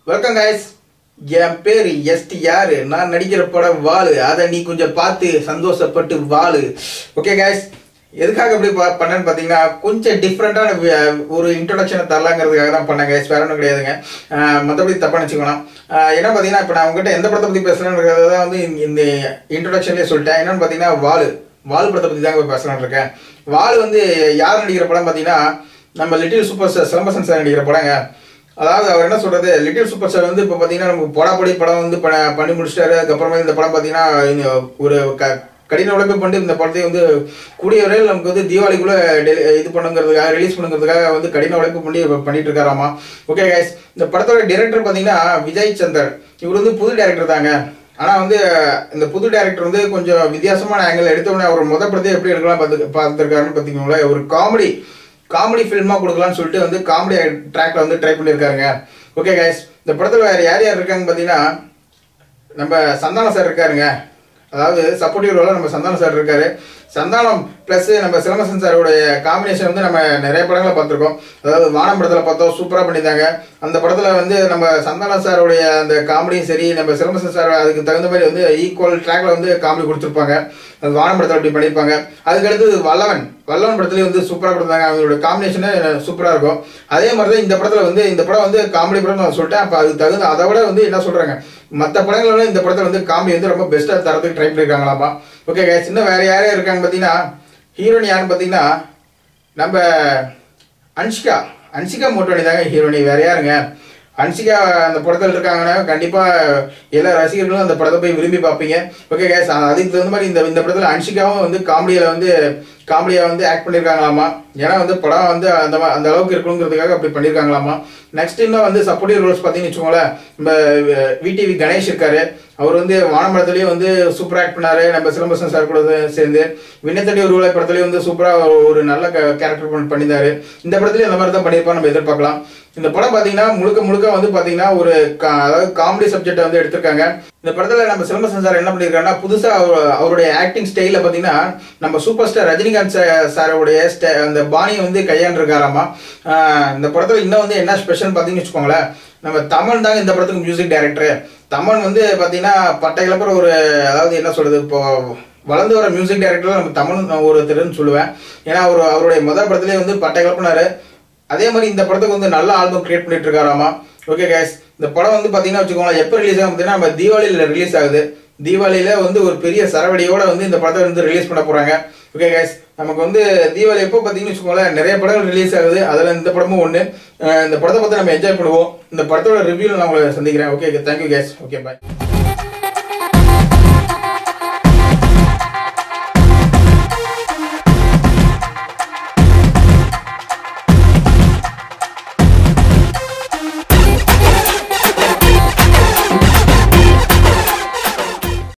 Welcome guys. என் பேரு STR. நான் நடிக்கிற படம் வாலு. அதை நீ கொஞ்சம் பார்த்து சந்தோஷப்பட்டு வாலு. ஓகே கைஸ், எதுக்காக இப்படி பண்ணேன்னு பார்த்தீங்கன்னா கொஞ்சம் டிஃப்ரெண்டான ஒரு இன்ட்ரோடக்ஷனை தரலாங்கிறதுக்காக தான் பண்ணேன் கைஸ். வேற ஒன்றும் கிடையாதுங்க. மற்றபடி தப்பாக நினச்சிக்கணும். ஏன்னா பார்த்தீங்கன்னா இப்போ நான் உங்ககிட்ட எந்த படத்தை பற்றி பேசுகிறேன்றத தான் வந்து இந்த இன்ட்ரோடக்ஷன்லேயே சொல்லிட்டேன். என்னன்னு பார்த்தீங்கன்னா வாலு படத்தை பற்றி தாங்க பேசலான்னு இருக்கேன். வாலு வந்து யார் நடிக்கிற படம் பார்த்தீங்கன்னா நம்ம little super star Silambarasan sir நடிக்கிற படங்க. அதாவது அவர் என்ன சொல்றது, லிட்டில் சூப்பர் ஸ்டார் வந்து இப்போ பார்த்தீங்கன்னா நமக்கு போடாப்படி படம் வந்து பண்ணி முடிச்சிட்டாரு. அதுக்கப்புறமா இந்த படம் பார்த்தீங்கன்னா ஒரு கடின உழைப்பு பண்ணி இந்த படத்தை வந்து கூடிய வரையில் நமக்கு வந்து தீபாவளிக்குள்ள இது பண்ணுங்கிறதுக்காக ரிலீஸ் பண்ணுங்கிறதுக்காக வந்து கடின உழைப்பு பண்ணிட்டு இருக்காராமா. ஓகே கைஸ், இந்த படத்தோட டைரக்டர் பார்த்தீங்கன்னா விஜய் சந்தர். இவர் வந்து புது டைரக்டர் தாங்க. ஆனால் வந்து இந்த புது டைரக்டர் வந்து கொஞ்சம் வித்தியாசமான ஆங்கிள் எடுத்தோடனே அவர் முதல் படத்தை எப்படி எடுக்கலாம் பார்த்துருக்காருன்னு பார்த்தீங்களா, ஒரு காமெடி ஃபில்மாக கொடுக்கலான்னு சொல்லிட்டு வந்து காமெடி ட்ராக்ல வந்து ட்ரை பண்ணியிருக்காங்க. ஓகே கைஸ், இந்த படத்தில் வேறு யார் இருக்காங்கன்னு பார்த்தீங்கன்னா நம்ம சந்தானம் சார் இருக்காருங்க. அதாவது சப்போர்ட்டிவ் ரோலாக நம்ம சந்தானம் சார் இருக்காரு. சந்தானம் ப்ளஸ் நம்ம சிலம்பரசன் சாரோடைய காம்பினேஷன் வந்து நம்ம நிறைய படங்களை பார்த்துருக்கோம். அதாவது வானம் படத்தில் பார்த்தோம், சூப்பராக பண்ணியிருந்தாங்க. அந்த படத்தில் வந்து நம்ம சந்தானம் சாரோடைய அந்த காமெடியும் சரி, நம்ம சிலம்பரசன் சார் அதுக்கு தகுந்த மாதிரி வந்து ஈக்குவல் ட்ராக்ல வந்து காமெடி கொடுத்துருப்பாங்க. அது வானம் படத்தில் அப்படி பண்ணியிருப்பாங்க. அதுக்கடுத்து வல்லவன் படத்துலேயே வந்து சூப்பராக கொடுத்தாங்க. அவங்களோட காம்பினேஷனே சூப்பராக இருக்கும். அதே மாதிரி தான் இந்த படத்தில் வந்து இந்த படம் வந்து காமெடி படம் நான் சொல்லிட்டேன். அப்போ அதுக்கு தகுந்த அதை விட வந்து என்ன சொல்கிறாங்க, மற்ற படங்களோட இந்த படத்தில் வந்து காமெடி வந்து ரொம்ப பெஸ்ட்டாக தரத்துக்கு ட்ரை பண்ணியிருக்காங்களாப்பா. ஓகே கைஸ், இன்னும் வேறு யாரே இருக்காங்க பார்த்தீங்கன்னா ஹீரோனி யாருன்னு பார்த்தீங்கன்னா நம்ம அன்ஷிகா மோட்டோனி தாங்க ஹீரோனி. வேற யாருங்க, அன்ஷிகா அந்த படத்தில் இருக்காங்கன்னா கண்டிப்பாக எல்லா ரசிகர்களும் அந்த படத்தை போய் விரும்பி பார்ப்பீங்க. ஓகே கைஸ், அதுக்கு தகுந்த மாதிரி இந்த படத்தில் அன்ஷிகாவும் வந்து காமெடியாக வந்து ஆக்ட் பண்ணியிருக்காங்களாமா. ஏன்னா வந்து படம் வந்து அந்த அளவுக்கு இருக்கணுங்கிறதுக்காக அப்படி பண்ணியிருக்காங்களாமா. நெக்ஸ்ட் இன்னும் வந்து சப்போர்ட்டிவ் ரோல்ஸ் பார்த்தீங்கன்னு வச்சுக்கோங்களேன், நம்ம VTV கணேஷ் இருக்காரு. அவர் வந்து வானம்படத்துலேயும் வந்து சூப்பராக ஆக்ட் பண்ணாரு. நம்ம சிலம்பரசன் சார் கூட சேர்ந்து விண்ணத்தடி ஒரு வேலை படத்துலேயும் வந்து சூப்பராக ஒரு நல்ல கேரக்டர் பண்ணியிருந்தாரு. இந்த படத்துலேயும் அந்த மாதிரி தான் பண்ணியிருப்பா நம்ம எதிர்பார்க்கலாம். இந்த படம் பார்த்தீங்கன்னா முழுக்க வந்து பார்த்தீங்கன்னா ஒரு அதாவது காமெடி சப்ஜெக்டை வந்து எடுத்திருக்காங்க. இந்த படத்தில் நம்ம சிலம்பரசன் சார் என்ன பண்ணியிருக்காருன்னா புதுசாக அவருடைய ஆக்டிங் ஸ்டைலில் பார்த்தீங்கன்னா நம்ம சூப்பர் ஸ்டார் ரஜினிகாந்த் சாரோடைய அந்த பாணியை வந்து கையாண்டிருக்காராமா. இந்த படத்தில் இன்னும் வந்து என்ன ஸ்பெஷல் பார்த்தீங்கன்னு வச்சுக்கோங்களேன், நம்ம தமன் தாங்க இந்த படத்துக்கு மியூசிக் டைரக்டர். தமன் வந்து பார்த்தீங்கன்னா பட்டை கிளப்புற ஒரு அதாவது என்ன சொல்றது, இப்போ வளர்ந்து வர மியூசிக் டைரக்டர் நம்ம தமன் ஒருத்தர்னு சொல்லுவேன். ஏன்னா அவருடைய முதல் படத்துலேயே வந்து பட்டை கிளப்புனாரு. அதே மாதிரி இந்த படத்துக்கு வந்து நல்ல ஆல்பம் கிரியேட் பண்ணிட்டு இருக்காராமா. ஓகே கைஸ், இந்த படம் வந்து பார்த்தீங்கன்னா வச்சுக்கோங்களேன் எப்போ ரிலீஸ் ஆகும் பார்த்தீங்கன்னா நம்ம தீபாவளியில் ரிலீஸ் ஆகுது. தீபாவளியில வந்து ஒரு பெரிய சரவடியோட வந்து இந்த படத்தை வந்து ரிலீஸ் பண்ண போறாங்க. ஓகே கைஸ், நமக்கு வந்து தீபாவளி எப்போ பார்த்தீங்கன்னு வச்சுக்கோங்களேன் நிறைய படங்கள் ரிலீஸ் ஆகுது. அதில் இந்த படமும் ஒன்று. இந்த படத்தை பார்த்து நம்ம என்ஜாய் பண்ணுவோம். இந்த படத்தோட ரிவ்யூவில் நான் உங்களை சந்திக்கிறேன். Okay, thank you guys. ஓகே, பாய்.